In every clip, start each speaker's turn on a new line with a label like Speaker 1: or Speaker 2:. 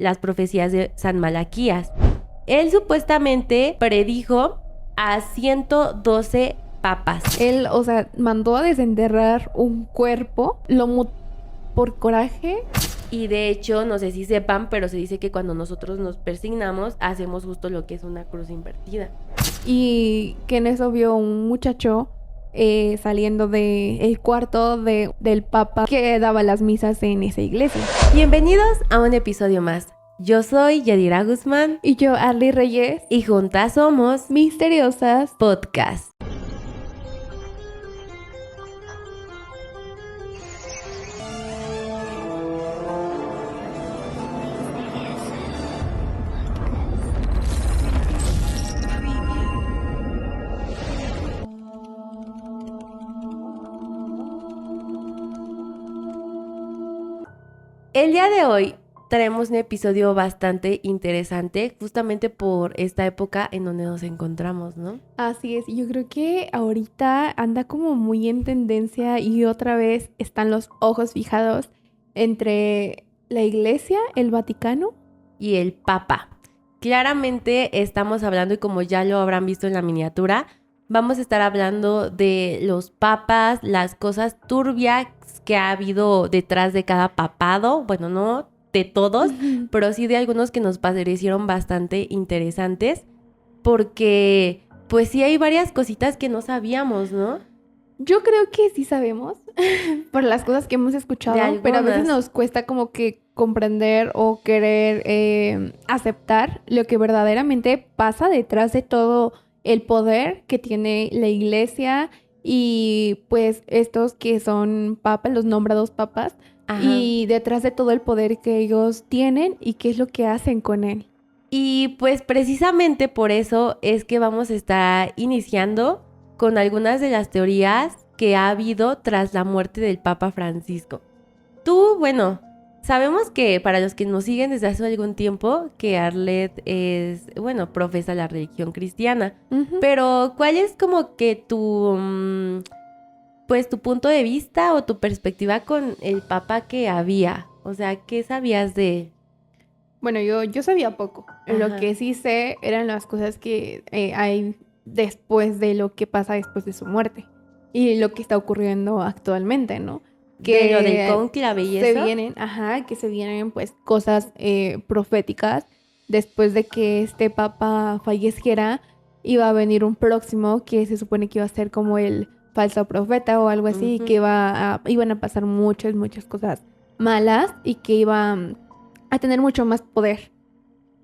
Speaker 1: las profecías de San Malaquías. Él supuestamente predijo a 112 papas.
Speaker 2: Él, mandó a desenterrar un cuerpo, por coraje.
Speaker 1: Y de hecho, no sé si sepan, pero se dice que cuando nosotros nos persignamos, hacemos justo lo que es una cruz invertida.
Speaker 2: Y que en eso vio un muchacho saliendo del cuarto del papa que daba las misas en esa iglesia.
Speaker 1: Bienvenidos a un episodio más. Yo soy Yadira Guzmán.
Speaker 2: Y yo, Arly Reyes.
Speaker 1: Y juntas somos
Speaker 2: Misteriosas
Speaker 1: Podcast. El día de hoy traemos un episodio bastante interesante, justamente por esta época en donde nos encontramos, ¿no?
Speaker 2: Así es, yo creo que ahorita anda como muy en tendencia y otra vez están los ojos fijados entre la iglesia, el Vaticano
Speaker 1: y el Papa. Claramente estamos hablando, y como ya lo habrán visto en la miniatura, vamos a estar hablando de los papas, las cosas turbias que ha habido detrás de cada papado. Bueno, no de todos, pero sí de algunos que nos parecieron bastante interesantes, porque pues sí hay varias cositas que no sabíamos, ¿no?
Speaker 2: Yo creo que sí sabemos por las cosas que hemos escuchado, pero a veces nos cuesta como que comprender o querer aceptar lo que verdaderamente pasa detrás de todo el poder que tiene la iglesia y pues estos que son papas, los nombrados papas. Ajá. Y detrás de todo el poder que ellos tienen y qué es lo que hacen con él.
Speaker 1: Y pues precisamente por eso es que vamos a estar iniciando con algunas de las teorías que ha habido tras la muerte del Papa Francisco. Tú, bueno, sabemos que para los que nos siguen desde hace algún tiempo, que Arlet profesa la religión cristiana. Uh-huh. Pero ¿cuál es como que tu punto de vista o tu perspectiva con el Papa que había? O sea, ¿qué sabías de él?
Speaker 2: Bueno, yo sabía poco. Ajá. Lo que sí sé eran las cosas que hay después de lo que pasa después de su muerte y lo que está ocurriendo actualmente, ¿no?
Speaker 1: Que lo del cónclave y eso.
Speaker 2: Que se vienen pues cosas proféticas. Después de que este papa falleciera, iba a venir un próximo que se supone que iba a ser como el falso profeta o algo así, uh-huh. Que iban a pasar muchas cosas malas y que iban a tener mucho más poder.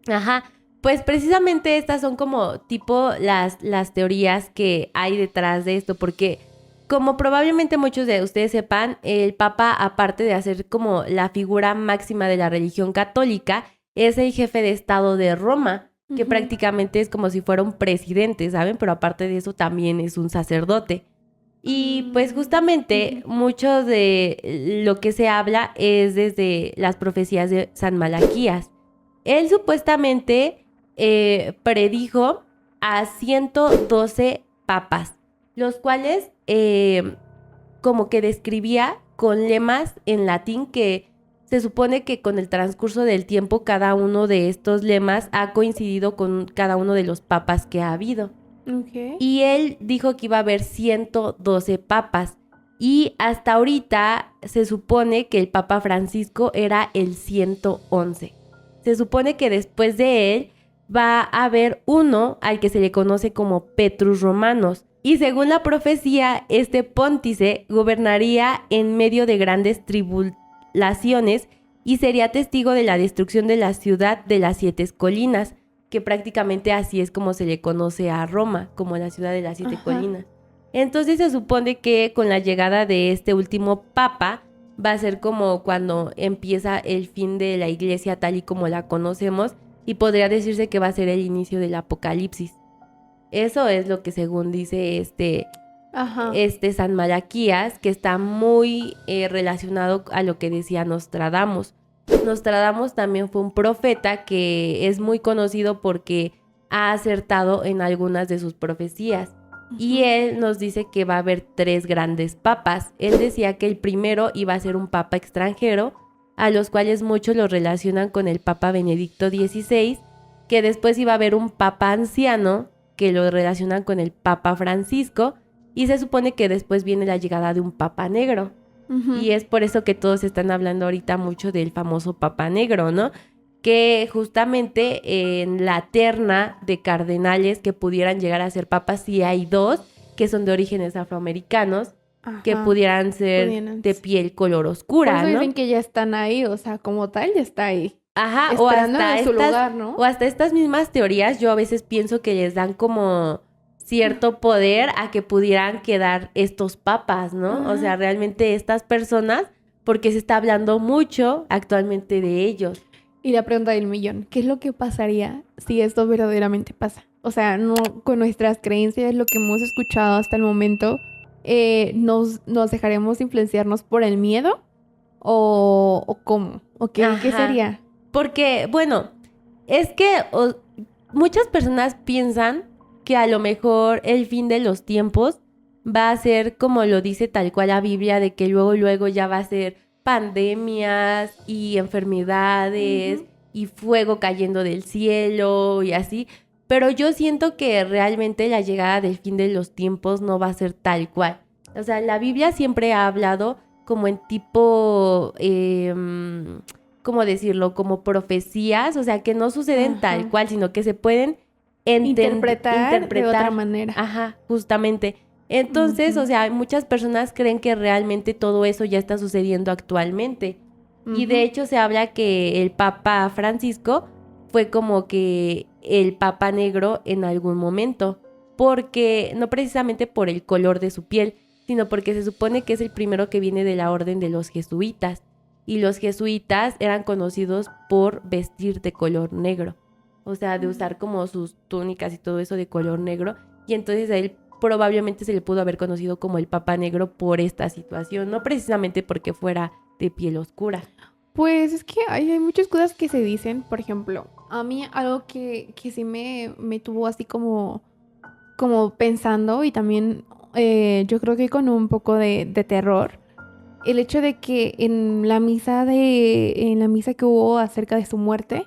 Speaker 1: Ajá. Pues precisamente estas son como tipo las teorías que hay detrás de esto, porque como probablemente muchos de ustedes sepan, el Papa, aparte de ser como la figura máxima de la religión católica, es el jefe de Estado de Roma, que uh-huh. Prácticamente es como si fuera un presidente, ¿saben? Pero aparte de eso también es un sacerdote. Y pues justamente uh-huh. Mucho de lo que se habla es desde las profecías de San Malaquías. Él supuestamente predijo a 112 papas, los cuales como que describía con lemas en latín que se supone que con el transcurso del tiempo cada uno de estos lemas ha coincidido con cada uno de los papas que ha habido.
Speaker 2: Okay.
Speaker 1: Y él dijo que iba a haber 112 papas y hasta ahorita se supone que el Papa Francisco era el 111. Se supone que después de él va a haber uno al que se le conoce como Petrus Romanos. Y según la profecía, este póntice gobernaría en medio de grandes tribulaciones y sería testigo de la destrucción de la ciudad de las 7 colinas, que prácticamente así es como se le conoce a Roma, como la ciudad de las 7 Ajá. colinas. Entonces se supone que con la llegada de este último papa va a ser como cuando empieza el fin de la iglesia tal y como la conocemos, y podría decirse que va a ser el inicio del apocalipsis. Eso es lo que según dice este San Malaquías, que está muy relacionado a lo que decía Nostradamus. Nostradamus también fue un profeta que es muy conocido porque ha acertado en algunas de sus profecías. Y él nos dice que va a haber 3 grandes papas. Él decía que el primero iba a ser un papa extranjero, a los cuales muchos los relacionan con el Papa Benedicto XVI, que después iba a haber un Papa anciano que lo relacionan con el Papa Francisco, y se supone que después viene la llegada de un Papa negro. Y es por eso que todos están hablando ahorita mucho del famoso Papa negro, ¿no? Que justamente en la terna de cardenales que pudieran llegar a ser papas, sí hay 2 que son de orígenes afroamericanos, que pudieran ser de piel color oscura,
Speaker 2: por eso
Speaker 1: ¿no?
Speaker 2: dicen que ya están ahí, o sea, como tal ya está ahí.
Speaker 1: Ajá, o hasta estas mismas teorías yo a veces pienso que les dan como cierto poder a que pudieran quedar estos papas, ¿no? O sea, realmente estas personas, porque se está hablando mucho actualmente de ellos.
Speaker 2: Y la pregunta del millón, ¿qué es lo que pasaría si esto verdaderamente pasa? O sea, no con nuestras creencias, lo que hemos escuchado hasta el momento, ¿nos dejaremos influenciarnos por el miedo? ¿O cómo? ¿O qué sería?
Speaker 1: Porque, bueno, es que muchas personas piensan que a lo mejor el fin de los tiempos va a ser como lo dice tal cual la Biblia, de que luego ya va a ser pandemias y enfermedades y fuego cayendo del cielo y así. Pero yo siento que realmente la llegada del fin de los tiempos no va a ser tal cual. O sea, la Biblia siempre ha hablado como en tipo... ¿cómo decirlo? Como profecías, o sea, que no suceden tal cual, sino que se pueden
Speaker 2: interpretar de otra manera.
Speaker 1: Ajá, justamente. Entonces, o sea, muchas personas creen que realmente todo eso ya está sucediendo actualmente. Y de hecho se habla que el Papa Francisco fue como que el Papa negro en algún momento, porque no precisamente por el color de su piel, sino porque se supone que es el primero que viene de la orden de los jesuitas. Y los jesuitas eran conocidos por vestir de color negro. O sea, de usar como sus túnicas y todo eso de color negro. Y entonces a él probablemente se le pudo haber conocido como el Papa Negro por esta situación. No precisamente porque fuera de piel oscura.
Speaker 2: Pues es que hay muchas cosas que se dicen. Por ejemplo, a mí algo que sí me tuvo así como pensando. Y también yo creo que con un poco de terror. El hecho de que en la misa que hubo acerca de su muerte,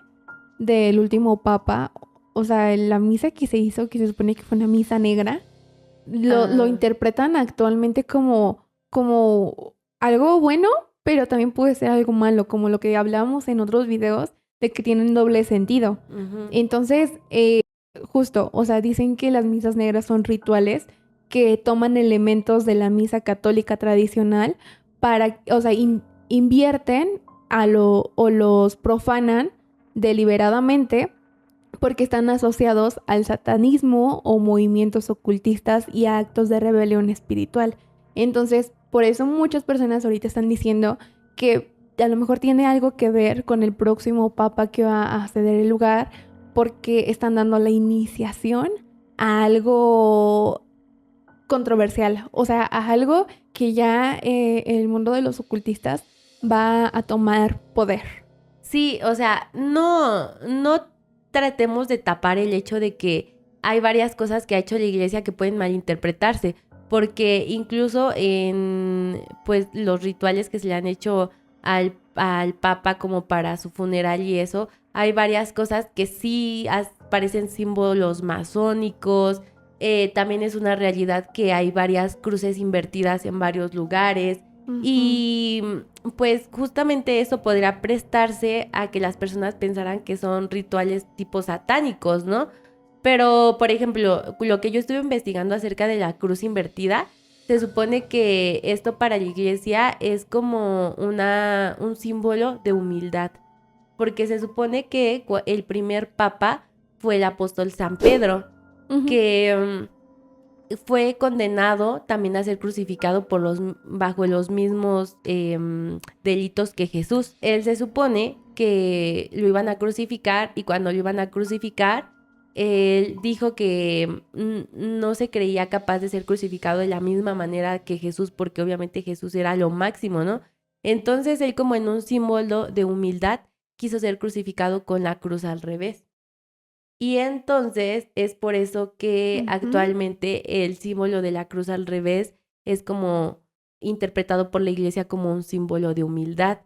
Speaker 2: del último papa, o sea, la misa que se hizo, que se supone que fue una misa negra, lo interpretan actualmente como algo bueno, pero también puede ser algo malo, como lo que hablábamos en otros videos, de que tienen doble sentido. Entonces, justo, o sea, dicen que las misas negras son rituales que toman elementos de la misa católica tradicional para, o sea, invierten o los profanan deliberadamente porque están asociados al satanismo o movimientos ocultistas y a actos de rebelión espiritual. Entonces, por eso muchas personas ahorita están diciendo que a lo mejor tiene algo que ver con el próximo papa que va a ceder el lugar, porque están dando la iniciación a algo controversial, o sea, a algo que ya el mundo de los ocultistas va a tomar poder.
Speaker 1: Sí, o sea, no tratemos de tapar el hecho de que hay varias cosas que ha hecho la iglesia que pueden malinterpretarse, porque incluso en pues los rituales que se le han hecho al papa como para su funeral y eso, hay varias cosas que sí parecen símbolos masónicos. También es una realidad que hay varias cruces invertidas en varios lugares. Y pues justamente eso podría prestarse a que las personas pensaran que son rituales tipo satánicos, ¿no? Pero, por ejemplo, lo que yo estuve investigando acerca de la cruz invertida, se supone que esto para la iglesia es como un símbolo de humildad, porque se supone que el primer papa fue el apóstol San Pedro, que fue condenado también a ser crucificado bajo los mismos delitos que Jesús. Él se supone que lo iban a crucificar, y cuando lo iban a crucificar, él dijo que no se creía capaz de ser crucificado de la misma manera que Jesús, porque obviamente Jesús era lo máximo, ¿no? Entonces él, como en un símbolo de humildad, quiso ser crucificado con la cruz al revés. Y entonces es por eso que actualmente el símbolo de la cruz al revés es como interpretado por la iglesia como un símbolo de humildad.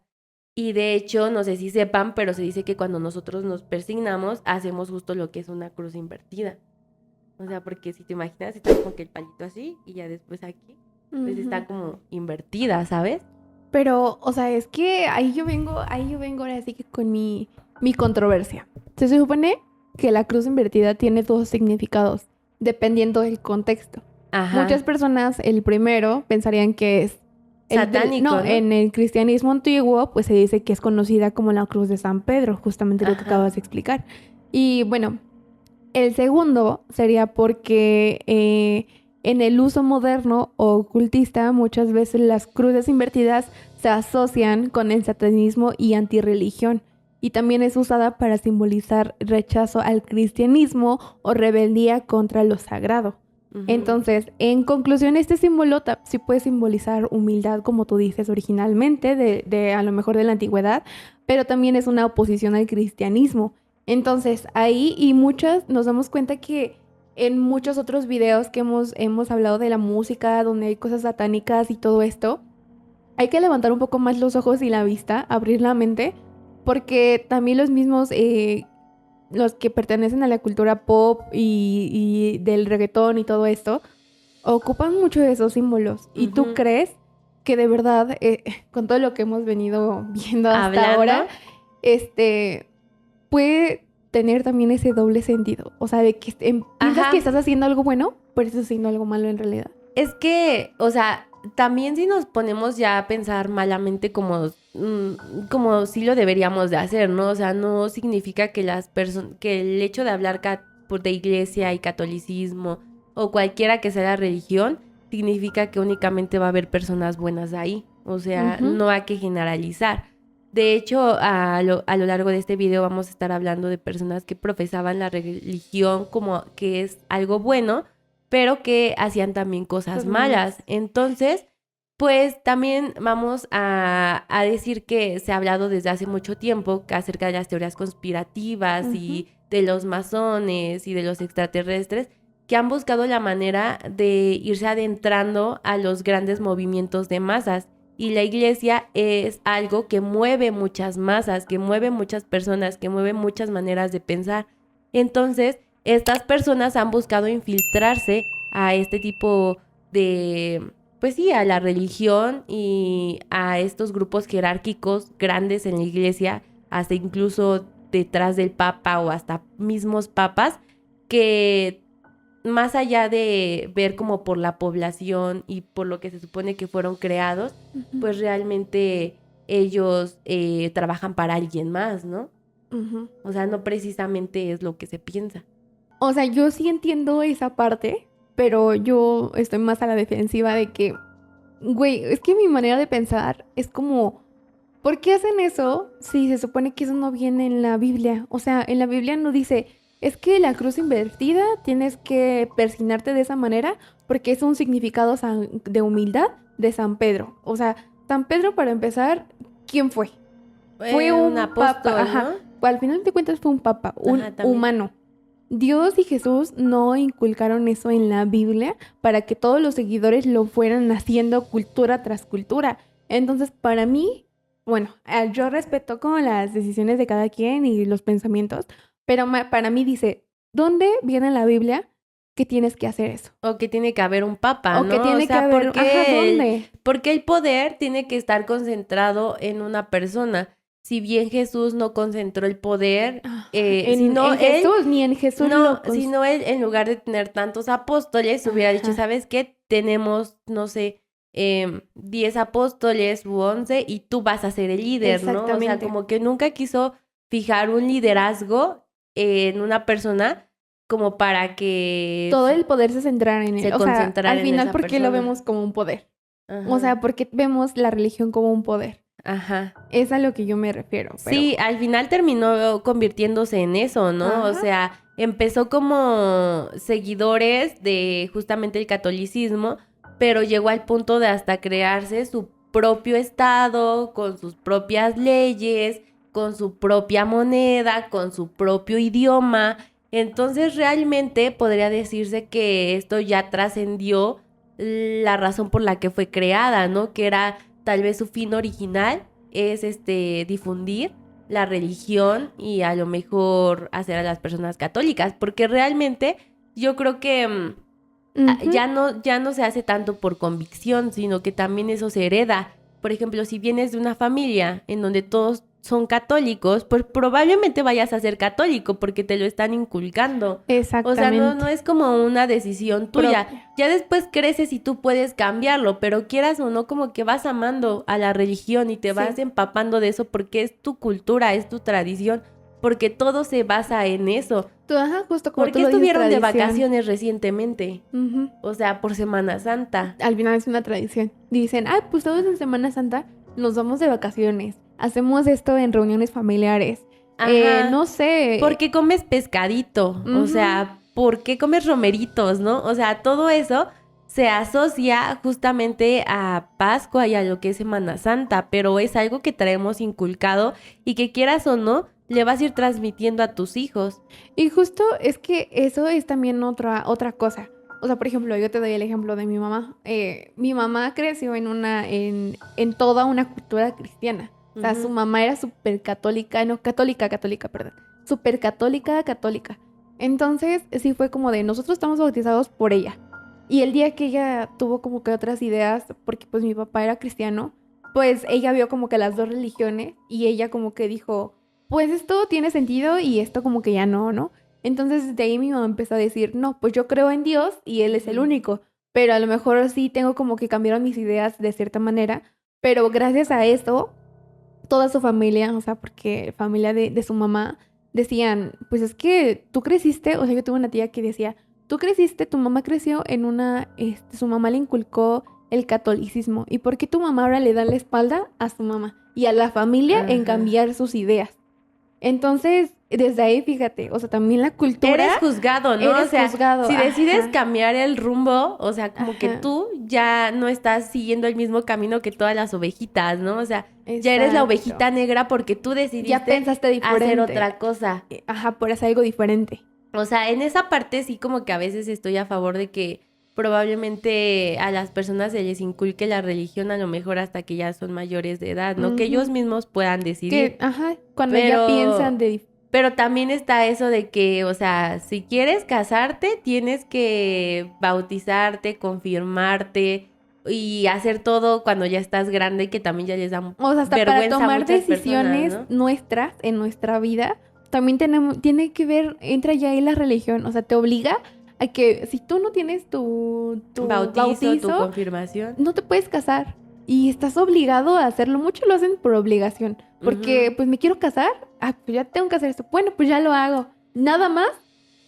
Speaker 1: Y de hecho, no sé si sepan, pero se dice que cuando nosotros nos persignamos, hacemos justo lo que es una cruz invertida. O sea, porque si te imaginas, está como que el palito así y ya después aquí, pues está como invertida, ¿sabes?
Speaker 2: Pero, o sea, es que ahí yo vengo ahora sí que con mi controversia. Se supone que la cruz invertida tiene dos significados, dependiendo del contexto.
Speaker 1: Ajá.
Speaker 2: Muchas personas, el primero, pensarían que es
Speaker 1: satánico, ¿no?
Speaker 2: En el cristianismo antiguo, pues se dice que es conocida como la cruz de San Pedro, justamente lo que acabas de explicar. Y bueno, el segundo sería porque en el uso moderno o ocultista, muchas veces las cruces invertidas se asocian con el satanismo y antirreligión. Y también es usada para simbolizar rechazo al cristianismo o rebeldía contra lo sagrado. Entonces, en conclusión, este símbolo sí puede simbolizar humildad, como tú dices originalmente, de a lo mejor de la antigüedad, pero también es una oposición al cristianismo. Entonces, ahí y muchas nos damos cuenta que en muchos otros videos que hemos hablado de la música, donde hay cosas satánicas y todo esto, hay que levantar un poco más los ojos y la vista, abrir la mente, porque también los mismos... los que pertenecen a la cultura pop y del reggaetón y todo esto, ocupan mucho de esos símbolos. ¿Y tú crees que de verdad, con todo lo que hemos venido viendo hasta ahora, puede tener también ese doble sentido? O sea, de que piensas que estás haciendo algo bueno, pero estás haciendo algo malo en realidad.
Speaker 1: Es que, o sea, también si nos ponemos ya a pensar malamente como sí lo deberíamos de hacer, ¿no? O sea, no significa que que el hecho de hablar de iglesia y catolicismo o cualquiera que sea la religión, significa que únicamente va a haber personas buenas ahí. O sea, no hay que generalizar. De hecho, a lo largo de este video vamos a estar hablando de personas que profesaban la religión como que es algo bueno, pero que hacían también cosas malas. Entonces, pues también vamos a decir que se ha hablado desde hace mucho tiempo acerca de las teorías conspirativas y de los masones y de los extraterrestres, que han buscado la manera de irse adentrando a los grandes movimientos de masas. Y la iglesia es algo que mueve muchas masas, que mueve muchas personas, que mueve muchas maneras de pensar. Entonces, estas personas han buscado infiltrarse a este tipo de, pues sí, a la religión y a estos grupos jerárquicos grandes en la iglesia, hasta incluso detrás del papa o hasta mismos papas, que más allá de ver como por la población y por lo que se supone que fueron creados, pues realmente ellos trabajan para alguien más, ¿no? O sea, no precisamente es lo que se piensa.
Speaker 2: O sea, yo sí entiendo esa parte, pero yo estoy más a la defensiva de que, güey, es que mi manera de pensar es como, ¿por qué hacen eso si se supone que eso no viene en la Biblia? O sea, en la Biblia no dice, es que la cruz invertida tienes que persignarte de esa manera porque es un significado de humildad de San Pedro. O sea, San Pedro, para empezar, ¿quién fue? Fue un apóstol, papa, ¿no? Al final de cuentas fue un papa, un humano. Dios y Jesús no inculcaron eso en la Biblia para que todos los seguidores lo fueran haciendo cultura tras cultura. Entonces, para mí, bueno, yo respeto como las decisiones de cada quien y los pensamientos, pero para mí dice, ¿dónde viene en la Biblia que tienes que hacer eso?
Speaker 1: O que tiene que haber un papa, ¿no?
Speaker 2: O que tiene que haber...
Speaker 1: ¿dónde? Porque el poder tiene que estar concentrado en una persona. Si bien Jesús no concentró el poder,
Speaker 2: sino en Jesús, ni en Jesús
Speaker 1: sino él, en lugar de tener tantos apóstoles, hubiera dicho, ¿sabes qué? Tenemos, no sé, 10 apóstoles u 11 y tú vas a ser el líder, ¿no? O sea, como que nunca quiso fijar un liderazgo en una persona como para que...
Speaker 2: todo el poder se centrara en él.
Speaker 1: O sea,
Speaker 2: al final, ¿por qué lo vemos como un poder? O sea, porque vemos la religión como un poder. Es a lo que yo me refiero.
Speaker 1: Pero... sí, al final terminó convirtiéndose en eso, ¿no? O sea, empezó como seguidores de justamente el catolicismo, pero llegó al punto de hasta crearse su propio estado, con sus propias leyes, con su propia moneda, con su propio idioma. Entonces realmente podría decirse que esto ya trascendió la razón por la que fue creada, ¿no? Que era tal vez su fin original, es difundir la religión y a lo mejor hacer a las personas católicas, porque realmente yo creo que ya no se hace tanto por convicción, sino que también eso se hereda. Por ejemplo, si vienes de una familia en donde todos son católicos, pues probablemente vayas a ser católico porque te lo están inculcando.
Speaker 2: Exactamente.
Speaker 1: O sea, no es como una decisión tuya.
Speaker 2: Propia.
Speaker 1: Ya después creces y tú puedes cambiarlo, pero quieras o no, como que vas amando a la religión y te vas empapando de eso porque es tu cultura, es tu tradición, porque todo se basa en eso.
Speaker 2: Justo como
Speaker 1: ¿Por qué estuvieron de vacaciones recientemente? O sea, por Semana Santa.
Speaker 2: Al final es una tradición. Dicen, pues todos en Semana Santa nos vamos de vacaciones. Hacemos esto en reuniones familiares. No sé.
Speaker 1: ¿Por qué comes pescadito? O sea, ¿por qué comes romeritos, no? O sea, todo eso se asocia justamente a Pascua y a lo que es Semana Santa, pero es algo que traemos inculcado y que quieras o no, le vas a ir transmitiendo a tus hijos.
Speaker 2: Y justo es que eso es también otra cosa. O sea, por ejemplo, yo te doy el ejemplo de mi mamá. Mi mamá creció en toda una cultura cristiana. O sea, su mamá era súper católica, católica, perdón. Súper católica. Entonces, sí fue como de, nosotros estamos bautizados por ella. Y el día que ella tuvo como que otras ideas, porque pues mi papá era cristiano, pues ella vio como que las dos religiones y ella como que dijo, pues esto tiene sentido y esto como que ya no. Entonces de ahí mi mamá empezó a decir, no, pues yo creo en Dios y Él es el único, pero a lo mejor sí tengo como que cambiaron mis ideas de cierta manera, pero gracias a eso, toda su familia, o sea, porque familia de su mamá, decían, pues es que tú creciste, o sea, yo tuve una tía que decía, tú creciste, tu mamá creció su mamá le inculcó el catolicismo, ¿y por qué tu mamá ahora le da la espalda a su mamá y a la familia en cambiar sus ideas? Entonces, desde ahí, fíjate, o sea, también la cultura...
Speaker 1: Eres juzgado, ¿no?
Speaker 2: Eres juzgado.
Speaker 1: Si decides cambiar el rumbo, o sea, como que tú ya no estás siguiendo el mismo camino que todas las ovejitas, ¿no? O sea, ya eres la ovejita negra porque tú decidiste
Speaker 2: ya pensaste diferente.
Speaker 1: Hacer otra cosa.
Speaker 2: Por hacer algo diferente.
Speaker 1: O sea, en esa parte sí como que a veces estoy a favor de que probablemente a las personas se les inculque la religión a lo mejor hasta que ya son mayores de edad, ¿no? Que ellos mismos puedan decidir.
Speaker 2: Cuando ya piensan
Speaker 1: Pero también está eso de que, o sea, si quieres casarte, tienes que bautizarte, confirmarte y hacer todo cuando ya estás grande, que también ya les da
Speaker 2: vergüenza. O sea, hasta para tomar decisiones personas, ¿no? nuestras en nuestra vida, también tiene que ver, entra ya ahí la religión, o sea, te obliga a que si tú no tienes tu bautizo,
Speaker 1: tu confirmación,
Speaker 2: no te puedes casar y estás obligado a hacerlo. Muchos lo hacen por obligación, porque pues me quiero casar, pues ya tengo que hacer esto. Bueno, pues ya lo hago. Nada más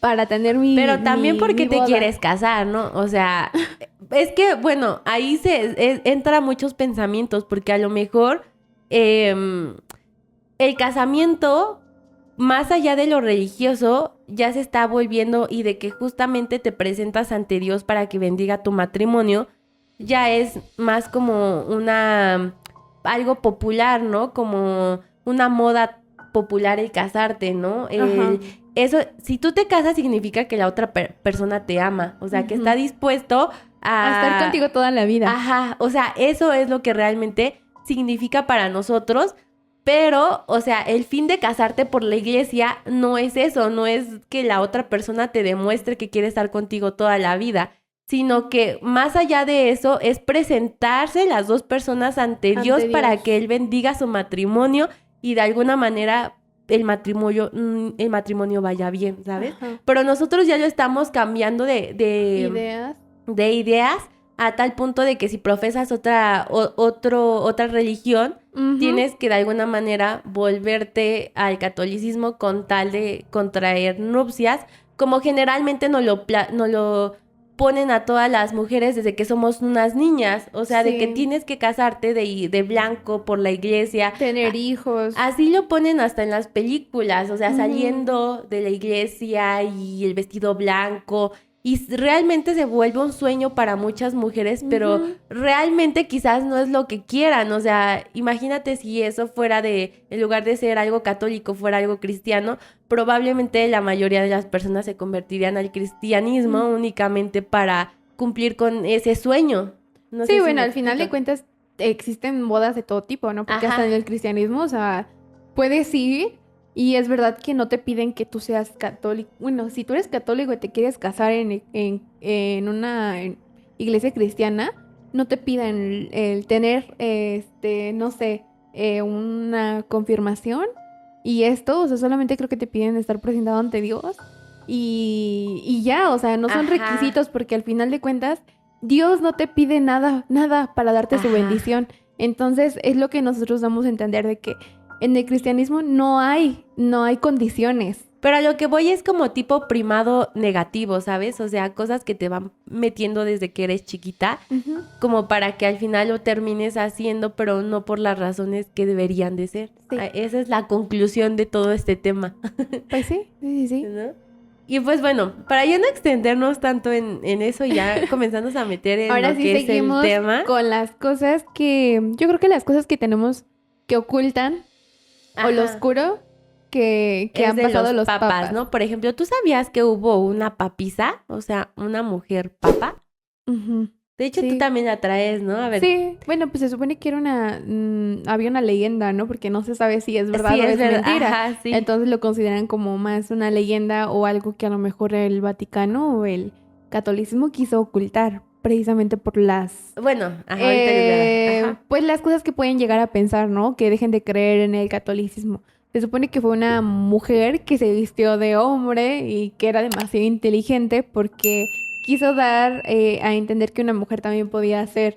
Speaker 2: para tener
Speaker 1: Pero también porque te quieres casar, ¿no? O sea, es que, bueno, ahí entra muchos pensamientos, porque a lo mejor el casamiento, más allá de lo religioso, ya se está volviendo, y de que justamente te presentas ante Dios para que bendiga tu matrimonio, ya es más como algo popular, ¿no? Como una moda popular el casarte, ¿no? Eso, si tú te casas significa que la otra persona te ama, o sea, que está dispuesto a
Speaker 2: estar contigo toda la vida.
Speaker 1: Ajá, o sea, eso es lo que realmente significa para nosotros. Pero, o sea, el fin de casarte por la iglesia no es eso, no es que la otra persona te demuestre que quiere estar contigo toda la vida, sino que más allá de eso es presentarse las dos personas ante Dios para que Él bendiga su matrimonio y de alguna manera el matrimonio vaya bien, ¿sabes? Pero nosotros ya lo estamos cambiando de ideas a tal punto de que si profesas otra religión, tienes que de alguna manera volverte al catolicismo con tal de contraer nupcias, como generalmente nos lo ponen a todas las mujeres desde que somos unas niñas, o sea, de que tienes que casarte de blanco por la iglesia.
Speaker 2: Tener hijos.
Speaker 1: Así lo ponen hasta en las películas, o sea, saliendo de la iglesia y el vestido blanco. Y realmente se vuelve un sueño para muchas mujeres, pero realmente quizás no es lo que quieran. O sea, imagínate si eso fuera en lugar de ser algo católico, fuera algo cristiano, probablemente la mayoría de las personas se convertirían al cristianismo únicamente para cumplir con ese sueño.
Speaker 2: No sé si bueno, al final de cuentas, existen bodas de todo tipo, ¿no? Porque
Speaker 1: Ajá.
Speaker 2: hasta en el cristianismo, o sea, puedes ir y es verdad que no te piden que tú seas católico. Bueno, si tú eres católico y te quieres casar en una iglesia cristiana, no te piden el tener, no sé, una confirmación y esto, o sea, solamente creo que te piden estar presentado ante Dios y ya, o sea, no son
Speaker 1: Ajá.
Speaker 2: requisitos porque al final de cuentas Dios no te pide nada, nada para darte su bendición. Entonces es lo que nosotros damos a entender de que en el cristianismo no hay condiciones.
Speaker 1: Pero a lo que voy es como tipo primado negativo, ¿sabes? O sea, cosas que te van metiendo desde que eres chiquita, como para que al final lo termines haciendo, pero no por las razones que deberían de ser.
Speaker 2: Sí.
Speaker 1: Esa es la conclusión de todo este tema.
Speaker 2: Pues sí.
Speaker 1: ¿No? Y pues bueno, para ya no extendernos tanto en eso, ya comenzamos a meter en
Speaker 2: ahora
Speaker 1: lo
Speaker 2: sí
Speaker 1: que es el tema.
Speaker 2: Con las cosas que... Yo creo que las cosas que tenemos que ocultan o lo oscuro que han pasado los papas,
Speaker 1: ¿no? Por ejemplo, ¿tú sabías que hubo una papisa? O sea, una mujer papa. De hecho, tú también la traes, ¿no? A ver.
Speaker 2: Sí, bueno, pues se supone que era había una leyenda, ¿no? Porque no se sabe si es verdad o es mentira.
Speaker 1: Ajá, sí.
Speaker 2: Entonces lo consideran como más una leyenda o algo que a lo mejor el Vaticano o el catolicismo quiso ocultar, precisamente por las...
Speaker 1: Bueno, ahorita
Speaker 2: pues las cosas que pueden llegar a pensar, ¿no? Que dejen de creer en el catolicismo. Se supone que fue una mujer que se vistió de hombre y que era demasiado inteligente porque quiso dar a entender que una mujer también podía ser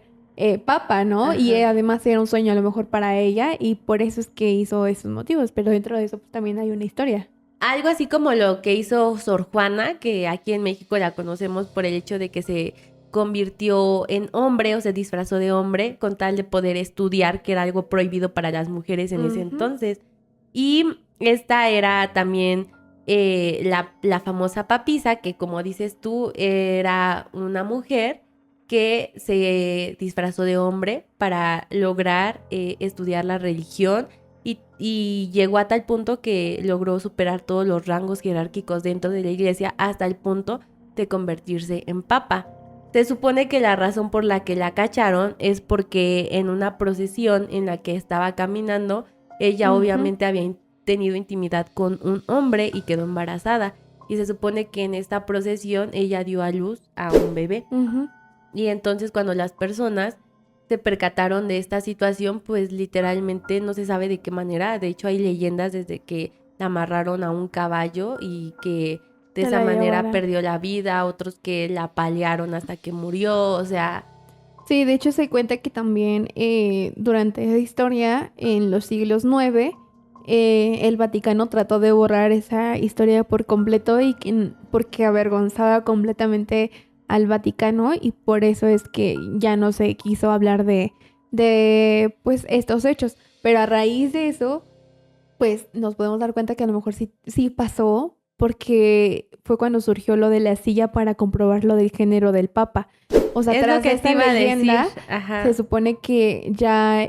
Speaker 2: papa, ¿no? Y además era un sueño a lo mejor para ella y por eso es que hizo esos motivos. Pero dentro de eso pues, también hay una historia.
Speaker 1: Algo así como lo que hizo Sor Juana, que aquí en México la conocemos por el hecho de que se convirtió en hombre o se disfrazó de hombre con tal de poder estudiar, que era algo prohibido para las mujeres en ese entonces. Y esta era también la famosa papisa, que como dices tú, era una mujer que se disfrazó de hombre para lograr estudiar la religión y llegó a tal punto que logró superar todos los rangos jerárquicos dentro de la iglesia hasta el punto de convertirse en papa. Se supone que la razón por la que la cacharon es porque en una procesión en la que estaba caminando, ella obviamente había tenido intimidad con un hombre y quedó embarazada. Y se supone que en esta procesión ella dio a luz a un bebé. Y entonces cuando las personas se percataron de esta situación, pues literalmente no se sabe de qué manera. De hecho hay leyendas desde que la amarraron a un caballo y que de esa manera perdió la vida, otros que la apalearon hasta que murió, o sea...
Speaker 2: Sí, de hecho se cuenta que también durante esa historia, en los siglos IX, el Vaticano trató de borrar esa historia por completo porque avergonzaba completamente al Vaticano y por eso es que ya no se quiso hablar de pues estos hechos. Pero a raíz de eso, pues nos podemos dar cuenta que a lo mejor sí pasó porque fue cuando surgió lo de la silla para comprobar lo del género del Papa. O sea, tras esta leyenda, se supone que ya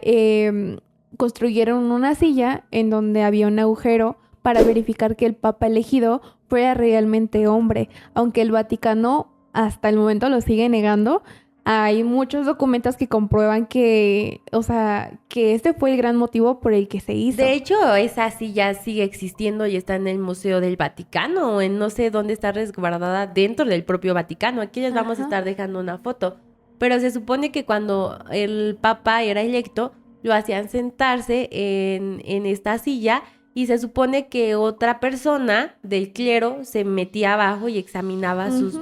Speaker 2: construyeron una silla en donde había un agujero para verificar que el Papa elegido fuera realmente hombre. Aunque el Vaticano hasta el momento lo sigue negando, hay muchos documentos que comprueban que, o sea, que este fue el gran motivo por el que se hizo.
Speaker 1: De hecho, esa silla sigue existiendo y está en el Museo del Vaticano, o en no sé dónde está resguardada dentro del propio Vaticano. Aquí les vamos a estar dejando una foto. Pero se supone que cuando el Papa era electo, lo hacían sentarse en esta silla y se supone que otra persona del clero se metía abajo y examinaba sus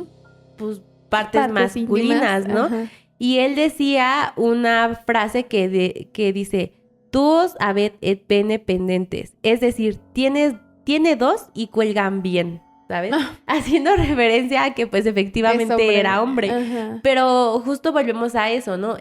Speaker 1: partes masculinas, ¿no? Y él decía una frase que dice, tuos habet et pene pendentes, es decir, tiene dos y cuelgan bien, ¿sabes? Haciendo referencia a que pues efectivamente era hombre. Pero justo volvemos a eso, ¿no?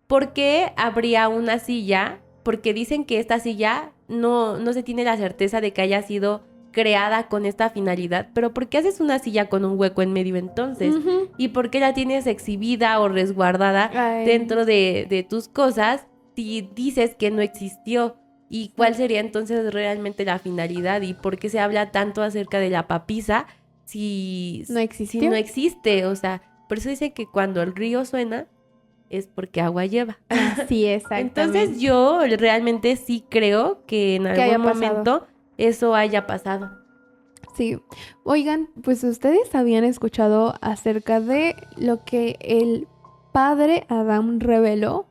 Speaker 1: ¿Por qué habría una silla? Porque dicen que esta silla no se tiene la certeza de que haya sido creada con esta finalidad, pero ¿por qué haces una silla con un hueco en medio entonces? ¿Y por qué la tienes exhibida o resguardada dentro de tus cosas si dices que no existió? ¿Y cuál sería entonces realmente la finalidad? ¿Y por qué se habla tanto acerca de la papisa si no existe? O sea, por eso dice que cuando el río suena, es porque agua lleva.
Speaker 2: Sí, exactamente.
Speaker 1: Entonces yo realmente sí creo que en algún momento eso haya pasado.
Speaker 2: Sí. Oigan, pues ustedes habían escuchado acerca de lo que el padre Adán reveló.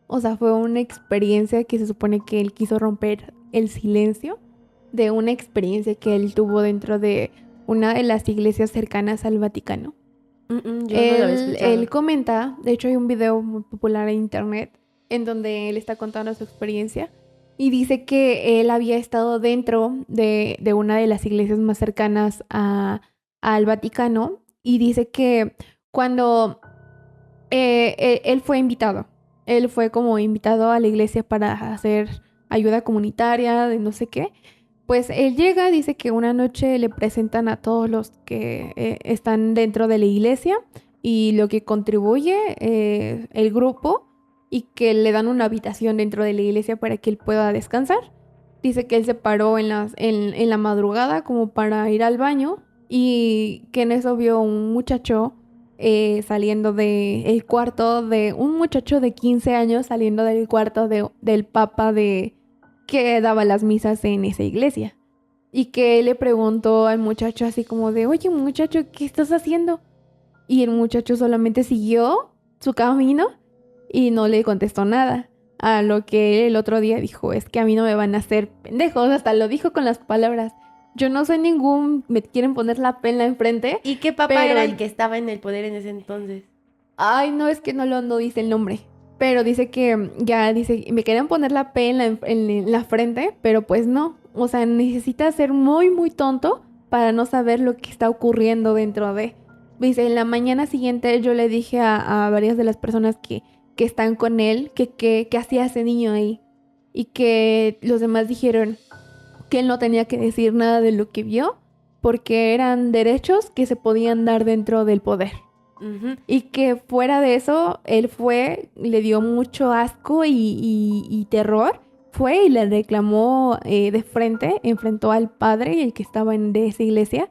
Speaker 2: O sea, fue una experiencia que se supone que él quiso romper el silencio de una experiencia que él tuvo dentro de una de las iglesias cercanas al Vaticano.
Speaker 1: Yo no lo había escuchado.
Speaker 2: Él comenta, de hecho hay un video muy popular en internet en donde él está contando su experiencia y dice que él había estado dentro de una de las iglesias más cercanas al Vaticano y dice que cuando él fue invitado, él fue como invitado a la iglesia para hacer ayuda comunitaria de no sé qué. Pues él llega, dice que una noche le presentan a todos los que están dentro de la iglesia y lo que contribuye el grupo y que le dan una habitación dentro de la iglesia para que él pueda descansar. Dice que él se paró en la madrugada como para ir al baño y que en eso vio un muchacho saliendo del cuarto de un muchacho de 15 años saliendo del cuarto del papa que daba las misas en esa iglesia. Y que le preguntó al muchacho así como de, oye muchacho, ¿qué estás haciendo? Y el muchacho solamente siguió su camino y no le contestó nada. A lo que el otro día dijo, es que a mí no me van a hacer pendejos, hasta lo dijo con las palabras. Yo no soy me quieren poner la pena enfrente.
Speaker 1: ¿Y qué papa era el que estaba en el poder en ese entonces?
Speaker 2: Ay, no, es que no dice el nombre. Pero dice que ya dice, me querían poner la P en la frente, pero pues no. O sea, necesita ser muy, muy tonto para no saber lo que está ocurriendo dentro de. Dice, en la mañana siguiente yo le dije a varias de las personas que están con él que hacía ese niño ahí. Y que los demás dijeron que él no tenía que decir nada de lo que vio porque eran derechos que se podían dar dentro del poder. Uh-huh. Y que fuera de eso, él le dio mucho asco y terror. Fue y le reclamó de frente, enfrentó al padre, el que estaba de esa iglesia,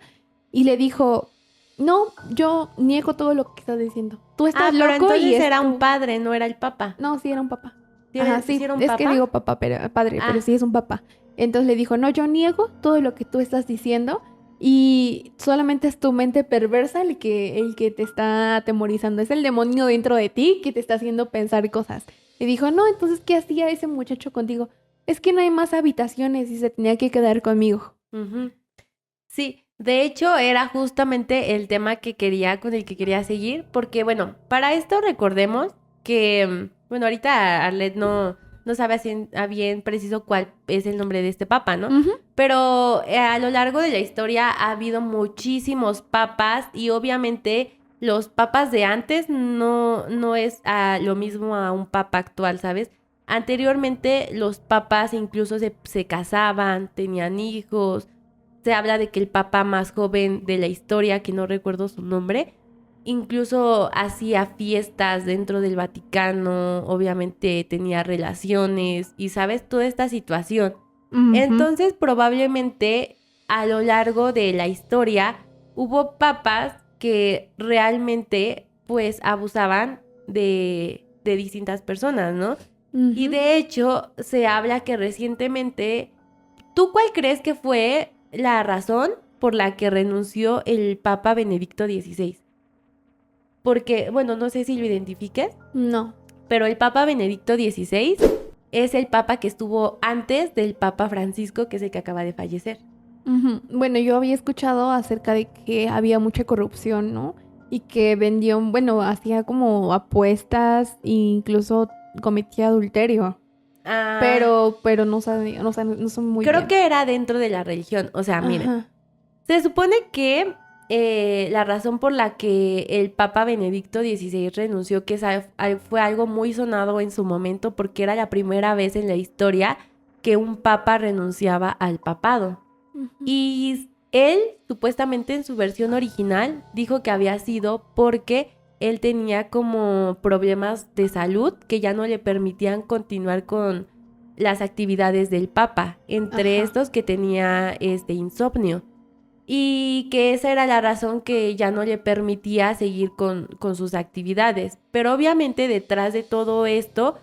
Speaker 2: y le dijo, no, yo niego todo lo que estás diciendo. Tú estás loco.
Speaker 1: Pero entonces era un padre, no era el papa.
Speaker 2: No, sí era un papa.
Speaker 1: ¿Sí era un
Speaker 2: es
Speaker 1: papa?
Speaker 2: que digo papá, padre, pero sí es un papa. Entonces le dijo, no, yo niego todo lo que tú estás diciendo. Y solamente es tu mente perversa el que te está atemorizando. Es el demonio dentro de ti que te está haciendo pensar cosas. Y dijo, no, entonces, ¿qué hacía ese muchacho contigo? Es que no hay más habitaciones y se tenía que quedar conmigo.
Speaker 1: Uh-huh. Sí, de hecho era justamente el tema con el que quería seguir. Porque, bueno, para esto recordemos que, bueno, ahorita Arlet no sabe a bien preciso cuál es el nombre de este papa, ¿no? Uh-huh. Pero a lo largo de la historia ha habido muchísimos papas y obviamente los papas de antes no es lo mismo a un papa actual, ¿sabes? Anteriormente los papas incluso se casaban, tenían hijos. Se habla de que el papa más joven de la historia, que no recuerdo su nombre, incluso hacía fiestas dentro del Vaticano, obviamente tenía relaciones y, ¿sabes? Toda esta situación. Uh-huh. Entonces, probablemente a lo largo de la historia hubo papas que realmente, pues, abusaban de distintas personas, ¿no? Uh-huh. Y de hecho, se habla que recientemente, ¿tú cuál crees que fue la razón por la que renunció el Papa Benedicto XVI? Porque, bueno, no sé si lo identifiques.
Speaker 2: No.
Speaker 1: Pero el Papa Benedicto XVI es el Papa que estuvo antes del Papa Francisco, que es el que acaba de fallecer.
Speaker 2: Uh-huh. Bueno, yo había escuchado acerca de que había mucha corrupción, ¿no? Y que hacía como apuestas e incluso cometía adulterio.
Speaker 1: Ah,
Speaker 2: pero no sabía, no son muy
Speaker 1: creo
Speaker 2: bien.
Speaker 1: que era dentro de la religión. O sea, miren, se supone que la razón por la que el Papa Benedicto XVI renunció, que fue algo muy sonado en su momento, porque era la primera vez en la historia que un papa renunciaba al papado. Uh-huh. Y él, supuestamente en su versión original, dijo que había sido porque él tenía como problemas de salud que ya no le permitían continuar con las actividades del papa. Entre estos que tenía insomnio. y que esa era la razón que ya no le permitía seguir con sus actividades. Pero obviamente detrás de todo esto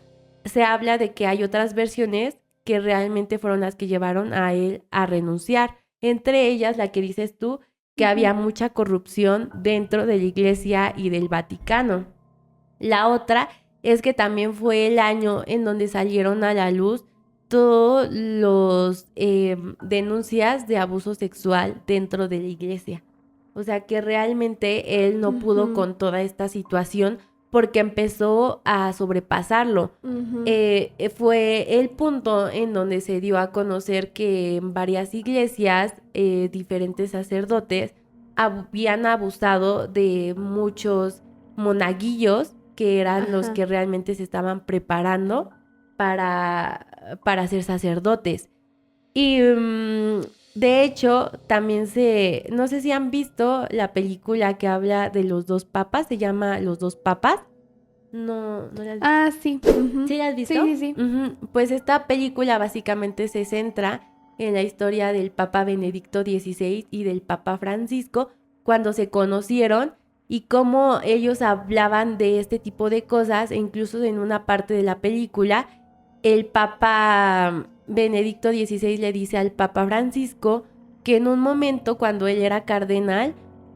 Speaker 1: se habla de que hay otras versiones que realmente fueron las que llevaron a él a renunciar. Entre ellas la que dices tú, que había mucha corrupción dentro de la Iglesia y del Vaticano. La otra es que también fue el año en donde salieron a la luz todos los denuncias de abuso sexual dentro de la iglesia. O sea que realmente él no pudo con toda esta situación porque empezó a sobrepasarlo. Fue el punto en donde se dio a conocer que en varias iglesias diferentes sacerdotes habían abusado de muchos monaguillos que eran los que realmente se estaban preparando para ser sacerdotes. Y de hecho, también no sé si han visto la película que habla de los dos papas, se llama Los dos papas. No la has visto.
Speaker 2: Ah, sí.
Speaker 1: ¿Sí la has visto?
Speaker 2: Sí.
Speaker 1: Pues esta película básicamente se centra en la historia del Papa Benedicto XVI y del Papa Francisco cuando se conocieron y cómo ellos hablaban de este tipo de cosas, e incluso en una parte de la película el Papa Benedicto XVI le dice al Papa Francisco que en un momento cuando él era cardenal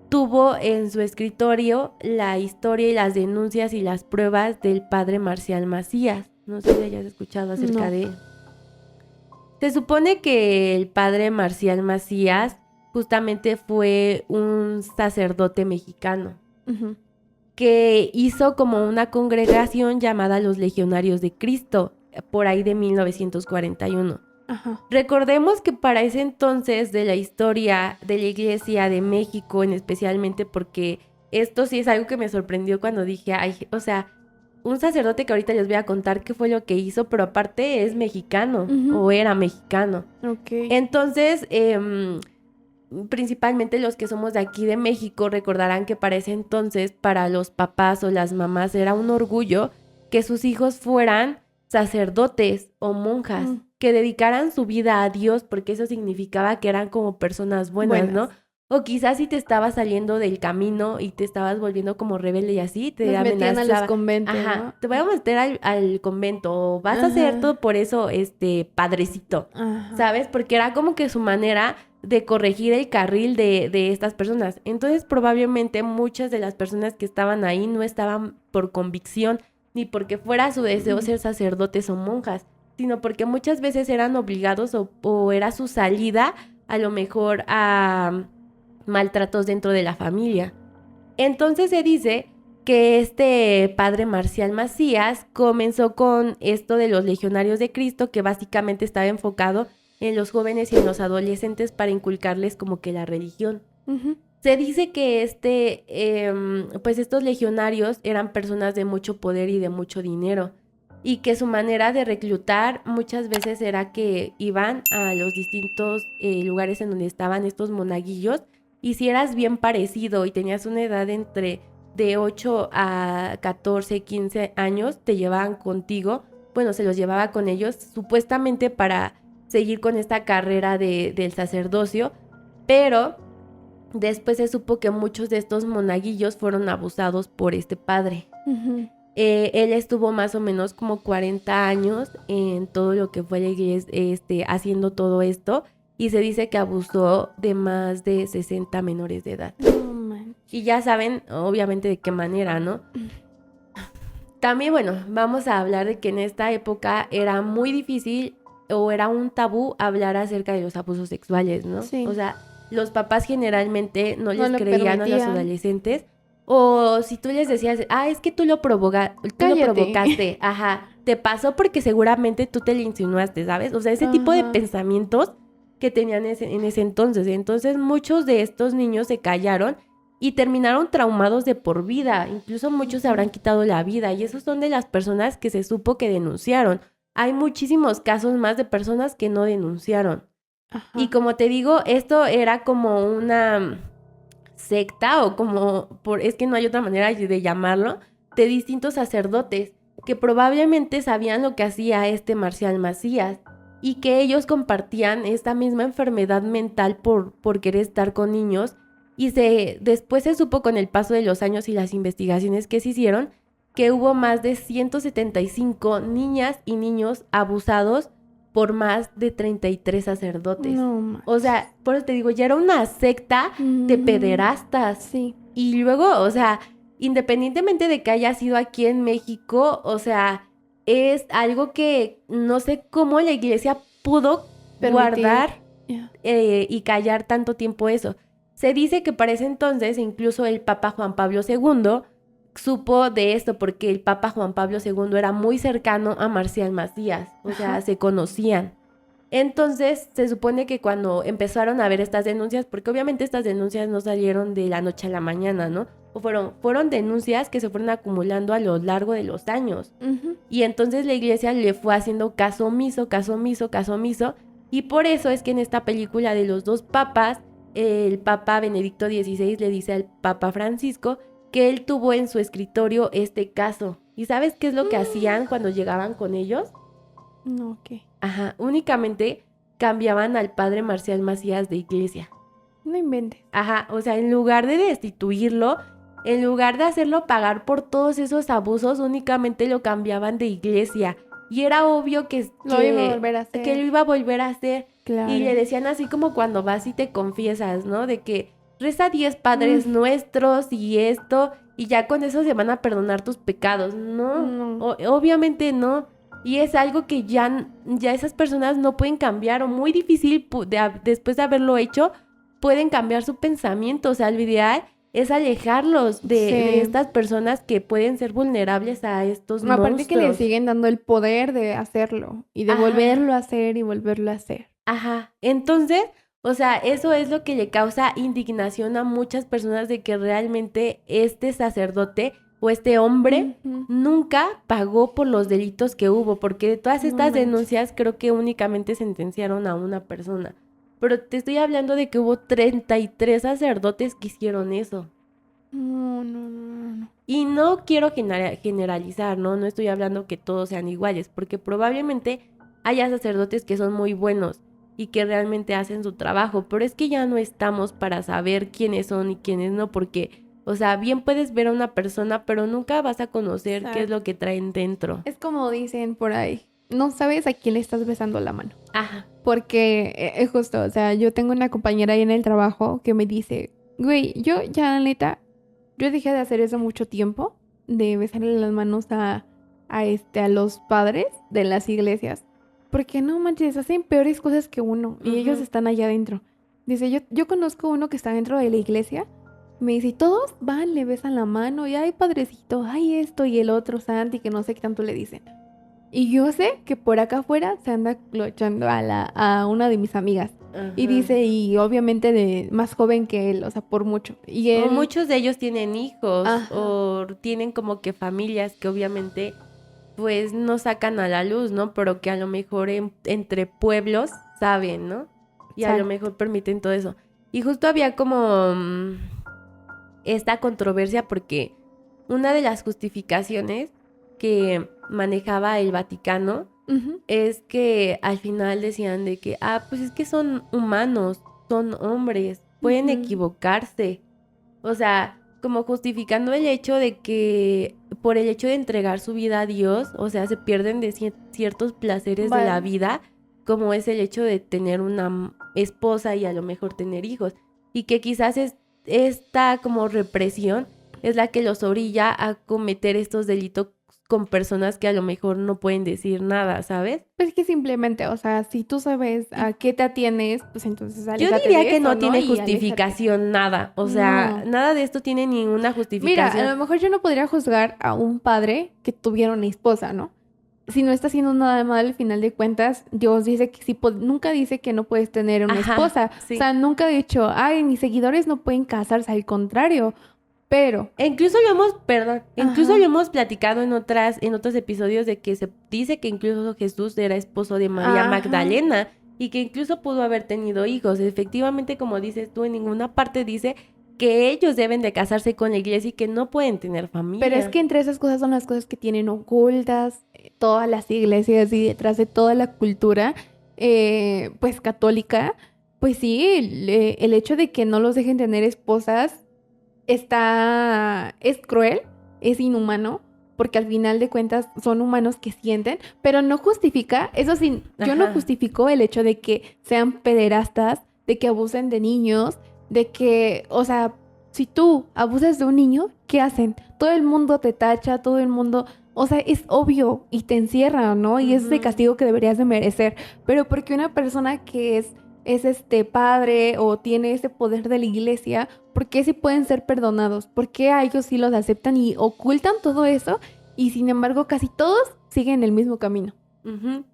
Speaker 1: tuvo en su escritorio la historia y las denuncias y las pruebas del padre Marcial Macías. No sé si hayas escuchado acerca de él. Se supone que el padre Marcial Macías justamente fue un sacerdote mexicano que hizo como una congregación llamada los Legionarios de Cristo, por ahí de 1941. Recordemos que para ese entonces de la historia de la Iglesia de México, especialmente porque esto sí es algo que me sorprendió cuando dije, ay, o sea, un sacerdote que ahorita les voy a contar qué fue lo que hizo, pero aparte es mexicano o era mexicano. Entonces, principalmente los que somos de aquí de México recordarán que para ese entonces para los papás o las mamás era un orgullo que sus hijos fueran sacerdotes o monjas, que dedicaran su vida a Dios, porque eso significaba que eran como personas buenas, ¿no? O quizás si te estabas saliendo del camino y te estabas volviendo como rebelde y así, te amenazaba.
Speaker 2: Metían a los conventos, ¿no?
Speaker 1: Te voy a meter al convento, o vas a hacer todo por eso, padrecito, ¿sabes? Porque era como que su manera de corregir el carril de estas personas. Entonces probablemente muchas de las personas que estaban ahí no estaban por convicción, ni porque fuera su deseo ser sacerdotes o monjas, sino porque muchas veces eran obligados o era su salida a lo mejor a maltratos dentro de la familia. Entonces se dice que este padre Marcial Macías comenzó con esto de los Legionarios de Cristo, que básicamente estaba enfocado en los jóvenes y en los adolescentes para inculcarles como que la religión. Se dice que pues estos legionarios eran personas de mucho poder y de mucho dinero, y que su manera de reclutar muchas veces era que iban a los distintos lugares en donde estaban estos monaguillos, y si eras bien parecido y tenías una edad entre de 8 a 14, 15 años, te llevaban contigo, bueno, se los llevaba con ellos, supuestamente para seguir con esta carrera del sacerdocio, pero después se supo que muchos de estos monaguillos fueron abusados por este padre. Él estuvo más o menos como 40 años en todo lo que fue la iglesia, haciendo todo esto, y se dice que abusó de más de 60 menores de edad. Y ya saben, obviamente, de qué manera, ¿no? También, bueno, vamos a hablar de que en esta época era muy difícil o era un tabú hablar acerca de los abusos sexuales, ¿no?
Speaker 2: Sí.
Speaker 1: O sea, los papás generalmente no les creían a los adolescentes, o si tú les decías, es que tú lo provocaste, te pasó porque seguramente tú te le insinuaste, ¿sabes? O sea, ese tipo de pensamientos que tenían en ese entonces. Entonces, muchos de estos niños se callaron y terminaron traumados de por vida. Incluso muchos se habrán quitado la vida, y esos son de las personas que se supo que denunciaron. Hay muchísimos casos más de personas que no denunciaron. Y como te digo, esto era como una secta o es que no hay otra manera de llamarlo, de distintos sacerdotes que probablemente sabían lo que hacía Marcial Macías. y que ellos compartían esta misma enfermedad mental por querer estar con niños. Y después se supo con el paso de los años y las investigaciones que se hicieron que hubo más de 175 niñas y niños abusados por más de 33 sacerdotes.
Speaker 2: No,
Speaker 1: o sea, por eso te digo, ya era una secta de pederastas.
Speaker 2: Sí.
Speaker 1: Y luego, o sea, independientemente de que haya sido aquí en México, o sea, es algo que no sé cómo la iglesia pudo guardar y callar tanto tiempo eso. Se dice que para ese entonces incluso el Papa Juan Pablo II supo de esto porque el Papa Juan Pablo II era muy cercano a Marcial Matías, o sea, se conocían. Entonces, se supone que cuando empezaron a ver estas denuncias, porque obviamente estas denuncias no salieron de la noche a la mañana, ¿no? O fueron denuncias que se fueron acumulando a lo largo de los años. Y entonces la iglesia le fue haciendo caso omiso, y por eso es que en esta película de los dos papas, el Papa Benedicto XVI le dice al Papa Francisco que él tuvo en su escritorio este caso. ¿Y sabes qué es lo que hacían cuando llegaban con ellos?
Speaker 2: No, ¿qué?
Speaker 1: Ajá, únicamente cambiaban al padre Marcial Matías de iglesia.
Speaker 2: No inventes.
Speaker 1: Ajá, o sea, en lugar de destituirlo, en lugar de hacerlo pagar por todos esos abusos, únicamente lo cambiaban de iglesia. Y era obvio que
Speaker 2: lo iba a volver a hacer.
Speaker 1: Que lo iba a volver a hacer.
Speaker 2: Claro.
Speaker 1: Y le decían así como cuando vas y te confiesas, ¿no? De que reza 10 padres nuestros y esto, y ya con eso se van a perdonar tus pecados. No. Obviamente no. Y es algo que ya esas personas no pueden cambiar, o muy difícil después de haberlo hecho, pueden cambiar su pensamiento. O sea, lo ideal es alejarlos de estas personas que pueden ser vulnerables a estos monstruos.
Speaker 2: Aparte que le siguen dando el poder de hacerlo y de volverlo a hacer y volverlo a hacer.
Speaker 1: Ajá, entonces, o sea, eso es lo que le causa indignación a muchas personas, de que realmente este sacerdote o este hombre nunca pagó por los delitos que hubo, porque de todas estas denuncias creo que únicamente sentenciaron a una persona. Pero te estoy hablando de que hubo 33 sacerdotes que hicieron eso.
Speaker 2: No.
Speaker 1: Y no quiero generalizar, ¿no? No estoy hablando que todos sean iguales, porque probablemente haya sacerdotes que son muy buenos y que realmente hacen su trabajo, pero es que ya no estamos para saber quiénes son y quiénes no, porque, o sea, bien puedes ver a una persona, pero nunca vas a conocer qué es lo que traen dentro.
Speaker 2: Es como dicen por ahí, no sabes a quién le estás besando la mano.
Speaker 1: Ajá.
Speaker 2: Porque es justo, o sea, yo tengo una compañera ahí en el trabajo que me dice, güey, yo ya neta, yo dejé de hacer eso mucho tiempo, de besarle las manos a los padres de las iglesias. Porque no manches, hacen peores cosas que uno. Y ellos están allá adentro. Dice, yo conozco uno que está dentro de la iglesia. Me dice, y todos van, le besan la mano. Y ay, padrecito, ay, esto y el otro, Santi, que no sé qué tanto le dicen. Y yo sé que por acá afuera se anda clochando a una de mis amigas. Y dice, y obviamente de más joven que él, o sea, por mucho. Y él...
Speaker 1: O muchos de ellos tienen hijos. O tienen como que familias que obviamente... pues no sacan a la luz, ¿no? Pero que a lo mejor entre pueblos saben, ¿no? Y a lo mejor permiten todo eso. Y justo había como esta controversia porque una de las justificaciones que manejaba el Vaticano es que al final decían de que, pues es que son humanos, son hombres, pueden equivocarse. O sea, como justificando el hecho de que por el hecho de entregar su vida a Dios, o sea, se pierden de ciertos placeres de la vida, como es el hecho de tener una esposa y a lo mejor tener hijos. Y que quizás esta como represión es la que los orilla a cometer estos delitos con personas que a lo mejor no pueden decir nada, ¿sabes?
Speaker 2: Pues que simplemente, o sea, si tú sabes a qué te atienes, pues entonces aléjate.
Speaker 1: Yo diría
Speaker 2: de
Speaker 1: que
Speaker 2: eso,
Speaker 1: no tiene justificación nada, o sea, nada de esto tiene ninguna justificación.
Speaker 2: Mira, a lo mejor yo no podría juzgar a un padre que tuviera una esposa, ¿no? Si no está haciendo nada mal, al final de cuentas, Dios dice que nunca dice que no puedes tener una esposa. Sí. O sea, nunca ha dicho, ay, mis seguidores no pueden casarse, al contrario. Pero...
Speaker 1: Incluso lo hemos platicado en otros episodios de que se dice que incluso Jesús era esposo de María Magdalena y que incluso pudo haber tenido hijos. Efectivamente, como dices tú, en ninguna parte dice que ellos deben de casarse con la iglesia y que no pueden tener familia.
Speaker 2: Pero es que entre esas cosas son las cosas que tienen ocultas todas las iglesias y detrás de toda la cultura pues católica, pues sí, el hecho de que no los dejen tener esposas es cruel, es inhumano, porque al final de cuentas son humanos que sienten, pero no justifica, eso sí, yo no justifico el hecho de que sean pederastas, de que abusen de niños, de que, o sea, si tú abusas de un niño, ¿qué hacen? Todo el mundo te tacha, todo el mundo, o sea, es obvio y te encierra, ¿no? Y es ese castigo que deberías de merecer, pero porque una persona que es padre o tiene ese poder de la iglesia, ¿por qué sí pueden ser perdonados? ¿Por qué a ellos sí los aceptan y ocultan todo eso? Y sin embargo, casi todos siguen el mismo camino.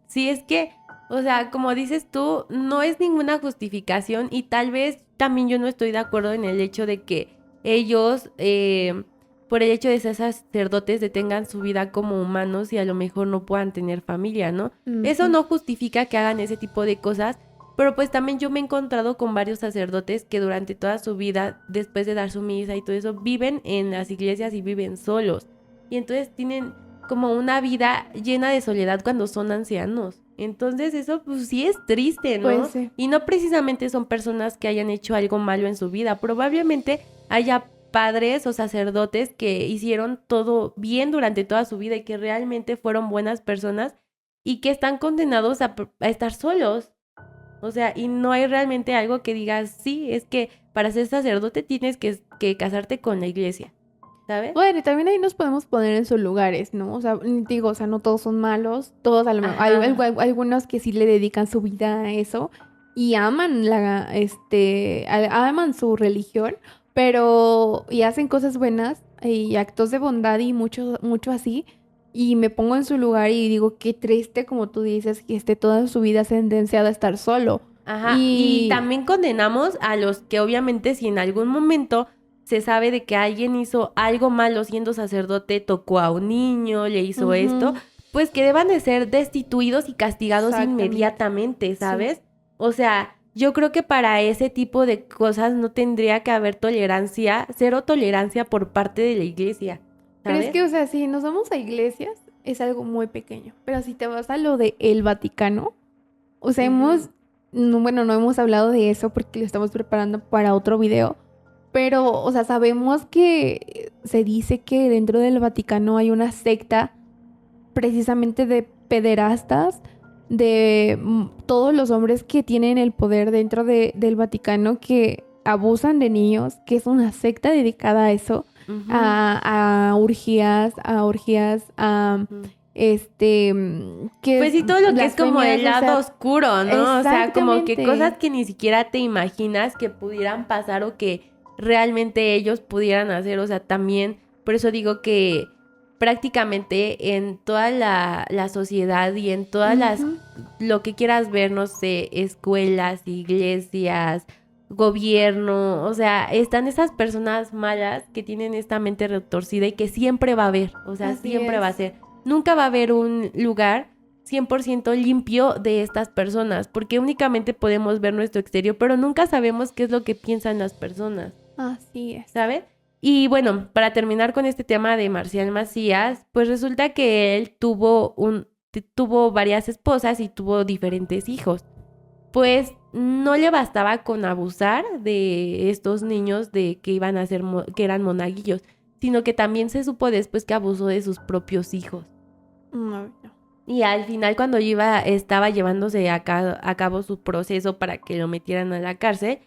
Speaker 1: Sí, es que, o sea, como dices tú, no es ninguna justificación y tal vez también yo no estoy de acuerdo en el hecho de que ellos, por el hecho de ser sacerdotes, detengan su vida como humanos y a lo mejor no puedan tener familia, ¿no? Eso no justifica que hagan ese tipo de cosas. Pero pues también yo me he encontrado con varios sacerdotes que durante toda su vida, después de dar su misa y todo eso, viven en las iglesias y viven solos. Y entonces tienen como una vida llena de soledad cuando son ancianos. Entonces eso pues sí es triste, ¿no?
Speaker 2: Pues sí.
Speaker 1: Y no precisamente son personas que hayan hecho algo malo en su vida. Probablemente haya padres o sacerdotes que hicieron todo bien durante toda su vida y que realmente fueron buenas personas y que están condenados a estar solos. O sea, y no hay realmente algo que digas, sí, es que para ser sacerdote tienes que casarte con la iglesia, ¿sabes?
Speaker 2: Bueno, y también ahí nos podemos poner en sus lugares, ¿no? O sea, digo, o sea, no todos son malos, todos a lo mejor, hay algunos que sí le dedican su vida a eso y aman aman su religión, pero, y hacen cosas buenas y actos de bondad y mucho, mucho así. Y me pongo en su lugar y digo, qué triste, como tú dices, que esté toda su vida sentenciada a estar solo.
Speaker 1: Y también condenamos a los que obviamente si en algún momento se sabe de que alguien hizo algo malo siendo sacerdote, tocó a un niño, le hizo esto, pues que deban de ser destituidos y castigados inmediatamente, ¿sabes? Sí. O sea, yo creo que para ese tipo de cosas no tendría que haber tolerancia, cero tolerancia por parte de la iglesia.
Speaker 2: Pero es que, o sea, si nos vamos a iglesias, es algo muy pequeño. Pero si te vas a lo de el Vaticano, o sea, no hemos hablado de eso porque lo estamos preparando para otro video. Pero, o sea, sabemos que se dice que dentro del Vaticano hay una secta precisamente de pederastas, de todos los hombres que tienen el poder dentro del Vaticano que abusan de niños, que es una secta dedicada a eso. A orgías, que
Speaker 1: pues sí, todo lo que es como el lado oscuro, ¿no? O sea, como que cosas que ni siquiera te imaginas que pudieran pasar o que realmente ellos pudieran hacer. O sea, también, por eso digo que prácticamente en toda la sociedad y en todas lo que quieras ver, no sé, escuelas, iglesias, gobierno, o sea, están esas personas malas que tienen esta mente retorcida y que siempre va a haber, o sea, siempre va a ser. Nunca va a haber un lugar 100% limpio de estas personas, porque únicamente podemos ver nuestro exterior, pero nunca sabemos qué es lo que piensan las personas.
Speaker 2: Así es.
Speaker 1: ¿Sabes? Y bueno, para terminar con este tema de Marcial Macías, pues resulta que él tuvo varias esposas y tuvo diferentes hijos. Pues no le bastaba con abusar de estos niños de que iban a ser que eran monaguillos, sino que también se supo después que abusó de sus propios hijos.
Speaker 2: No.
Speaker 1: Y al final cuando estaba llevándose a cabo su proceso para que lo metieran a la cárcel,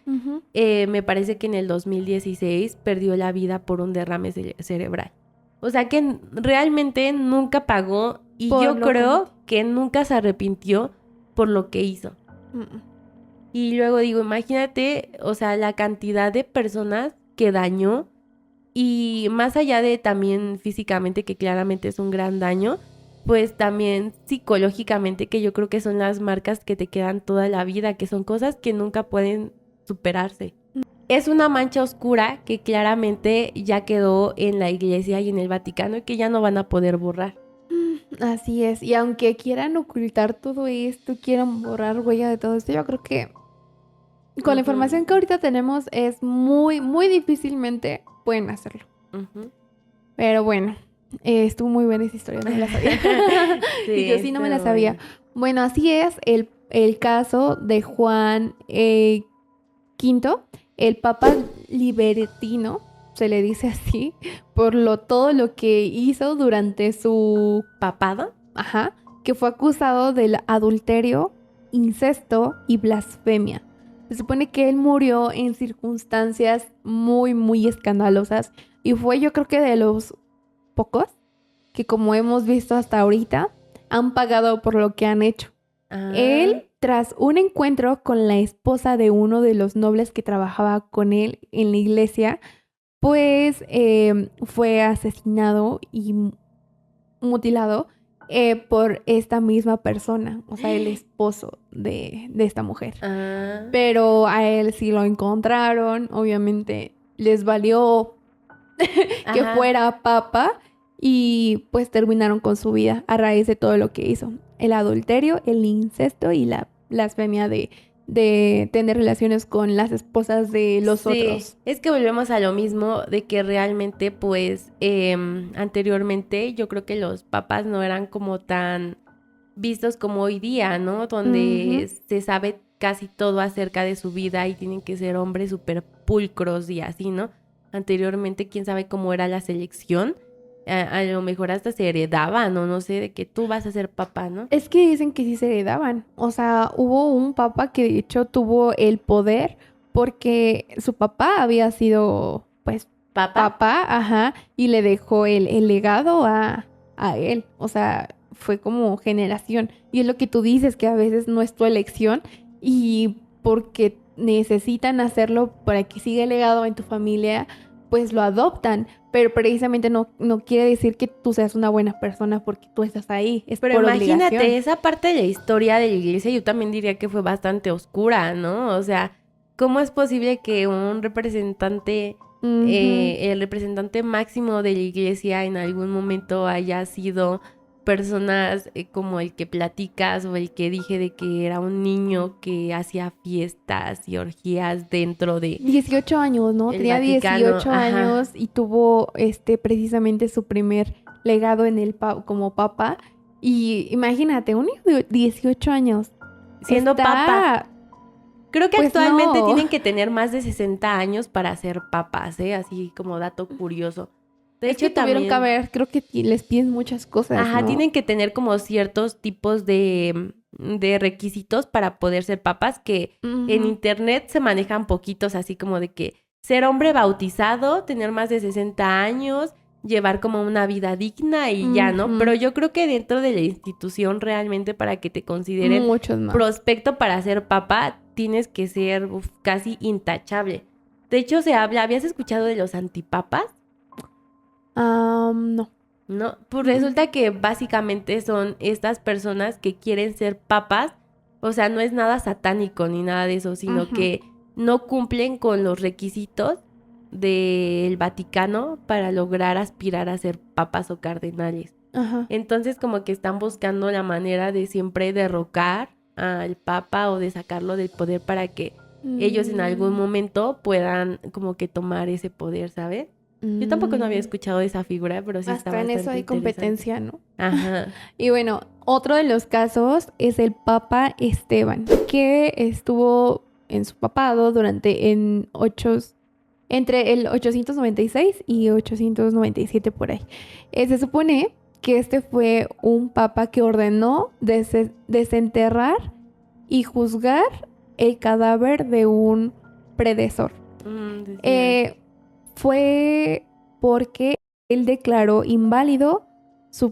Speaker 1: me parece que en el 2016 perdió la vida por un derrame cerebral. O sea que realmente nunca pagó y yo creo que nunca se arrepintió por lo que hizo. Y luego digo, imagínate, o sea, la cantidad de personas que dañó y más allá de también físicamente, que claramente es un gran daño, pues también psicológicamente, que yo creo que son las marcas que te quedan toda la vida, que son cosas que nunca pueden superarse. Es una mancha oscura que claramente ya quedó en la iglesia y en el Vaticano y que ya no van a poder borrar.
Speaker 2: Así es, y aunque quieran ocultar todo esto, quieran borrar huella de todo esto, yo creo que con la información que ahorita tenemos es muy, muy difícilmente pueden hacerlo. Pero bueno, estuvo muy buena esa historia, no me la sabía. Sí, y yo sí no me la sabía. Bueno, así es, el el caso de Juan V, el Papa libertino, se le dice así, todo lo que hizo durante su
Speaker 1: papado.
Speaker 2: Ajá, que fue acusado del adulterio, incesto y blasfemia. Se supone que él murió en circunstancias muy, muy escandalosas y fue, yo creo que de los pocos que, como hemos visto hasta ahorita, han pagado por lo que han hecho. Él, tras un encuentro con la esposa de uno de los nobles que trabajaba con él en la iglesia, pues fue asesinado y mutilado por esta misma persona, o sea, el esposo de esta mujer. Pero a él sí lo encontraron, obviamente les valió que fuera papa y pues terminaron con su vida a raíz de todo lo que hizo. El adulterio, el incesto y la blasfemia de tener relaciones con las esposas de los otros.
Speaker 1: Es que volvemos a lo mismo de que realmente pues anteriormente yo creo que los papas no eran como tan vistos como hoy día, ¿no? Donde se sabe casi todo acerca de su vida y tienen que ser hombres súper pulcros y así, ¿no? Anteriormente quién sabe cómo era la selección. A lo mejor hasta se heredaban, o no sé, de que tú vas a ser papá, ¿no?
Speaker 2: Es que dicen que sí se heredaban. O sea, hubo un papa que de hecho tuvo el poder porque su papá había sido, pues, papá, ajá, y le dejó el legado a él. O sea, fue como generación. Y es lo que tú dices, que a veces no es tu elección y porque necesitan hacerlo para que siga el legado en tu familia, pues lo adoptan. Pero precisamente no quiere decir que tú seas una buena persona porque tú estás ahí. Es
Speaker 1: pero
Speaker 2: por
Speaker 1: imagínate,
Speaker 2: obligación.
Speaker 1: Esa parte de la historia de la iglesia yo también diría que fue bastante oscura, ¿no? O sea, ¿cómo es posible que un representante, el representante máximo de la iglesia en algún momento haya sido personas como el que platicas o el que dije de que era un niño que hacía fiestas y orgías dentro de
Speaker 2: 18 años, ¿no? Tenía Vaticano, 18 años y tuvo precisamente su primer legado en como papa. Y imagínate, un niño de 18 años
Speaker 1: siendo papa. Creo que pues actualmente tienen que tener más de 60 años para ser papas, así como dato curioso.
Speaker 2: De hecho, tuvieron que haber, creo que les piden muchas cosas.
Speaker 1: Ajá,
Speaker 2: ¿no?
Speaker 1: Tienen que tener como ciertos tipos de requisitos para poder ser papas que en internet se manejan poquitos, así como de que ser hombre bautizado, tener más de 60 años, llevar como una vida digna y ya, ¿no? Pero yo creo que dentro de la institución realmente para que te consideren prospecto para ser papa, tienes que ser casi intachable. De hecho, ¿habías escuchado de los antipapas?
Speaker 2: No.
Speaker 1: No, pues resulta que básicamente son estas personas que quieren ser papas, o sea, no es nada satánico ni nada de eso, sino que no cumplen con los requisitos del Vaticano para lograr aspirar a ser papas o cardenales. Entonces como que están buscando la manera de siempre derrocar al papa o de sacarlo del poder para que ellos en algún momento puedan como que tomar ese poder, ¿sabes? Yo tampoco no había escuchado de esa figura, pero sí está bastante
Speaker 2: en eso hay competencia, ¿no?
Speaker 1: Ajá.
Speaker 2: Y bueno, otro de los casos es el Papa Esteban, que estuvo en su papado entre el 896 y 897 por ahí. Se supone que este fue un papa que ordenó desenterrar y juzgar el cadáver de un predecesor. Fue porque él declaró inválido se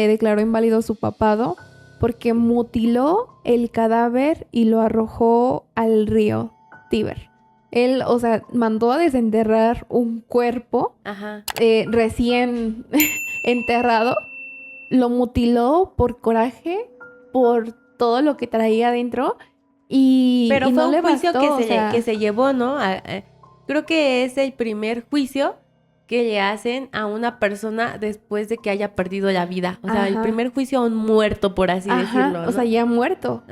Speaker 2: declaró inválido su papado porque mutiló el cadáver y lo arrojó al río Tíber. Él, o sea, mandó a desenterrar un cuerpo recién enterrado, lo mutiló por coraje, por todo lo que traía adentro
Speaker 1: pero
Speaker 2: y
Speaker 1: fue
Speaker 2: no
Speaker 1: un
Speaker 2: le
Speaker 1: juicio
Speaker 2: bastó,
Speaker 1: que se llevó, ¿no? Creo que es el primer juicio que le hacen a una persona después de que haya perdido la vida. O sea, el primer juicio a un muerto, por así decirlo, ¿no?
Speaker 2: O sea, ya muerto.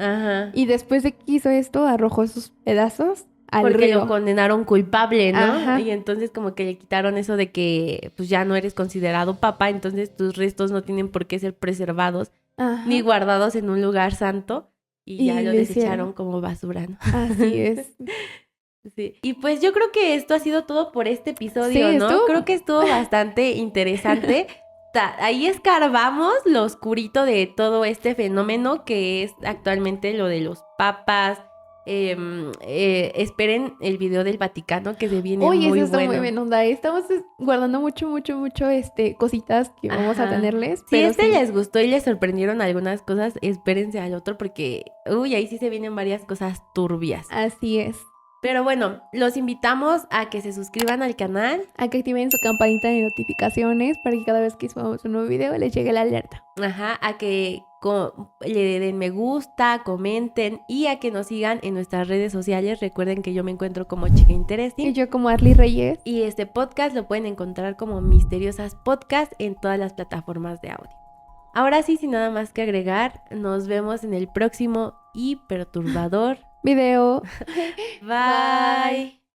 Speaker 2: Y después de que hizo esto, arrojó sus pedazos al río.
Speaker 1: Porque lo condenaron culpable, ¿no? Y entonces como que le quitaron eso de que pues ya no eres considerado papa, entonces tus restos no tienen por qué ser preservados ni guardados en un lugar santo. y ya lo desecharon como basura, ¿no?
Speaker 2: Así es.
Speaker 1: Sí. Y pues yo creo que esto ha sido todo por este episodio, sí, ¿no? Creo que estuvo bastante interesante. Ahí escarbamos lo oscurito de todo este fenómeno que es actualmente lo de los papas. Esperen el video del Vaticano que se viene muy bueno.
Speaker 2: Oye, eso está muy bien, onda. Estamos guardando mucho cositas que vamos a tenerles.
Speaker 1: Si les gustó y les sorprendieron algunas cosas, espérense al otro porque, ahí sí se vienen varias cosas turbias.
Speaker 2: Así es.
Speaker 1: Pero bueno, los invitamos a que se suscriban al canal.
Speaker 2: A que activen su campanita de notificaciones para que cada vez que subamos un nuevo video les llegue la alerta.
Speaker 1: A que le den me gusta, comenten y a que nos sigan en nuestras redes sociales. Recuerden que yo me encuentro como Chica Interesting.
Speaker 2: Y yo como Arly Reyes.
Speaker 1: Y este podcast lo pueden encontrar como Misteriosas Podcast en todas las plataformas de audio. Ahora sí, sin nada más que agregar, nos vemos en el próximo y perturbador
Speaker 2: video.
Speaker 1: Bye.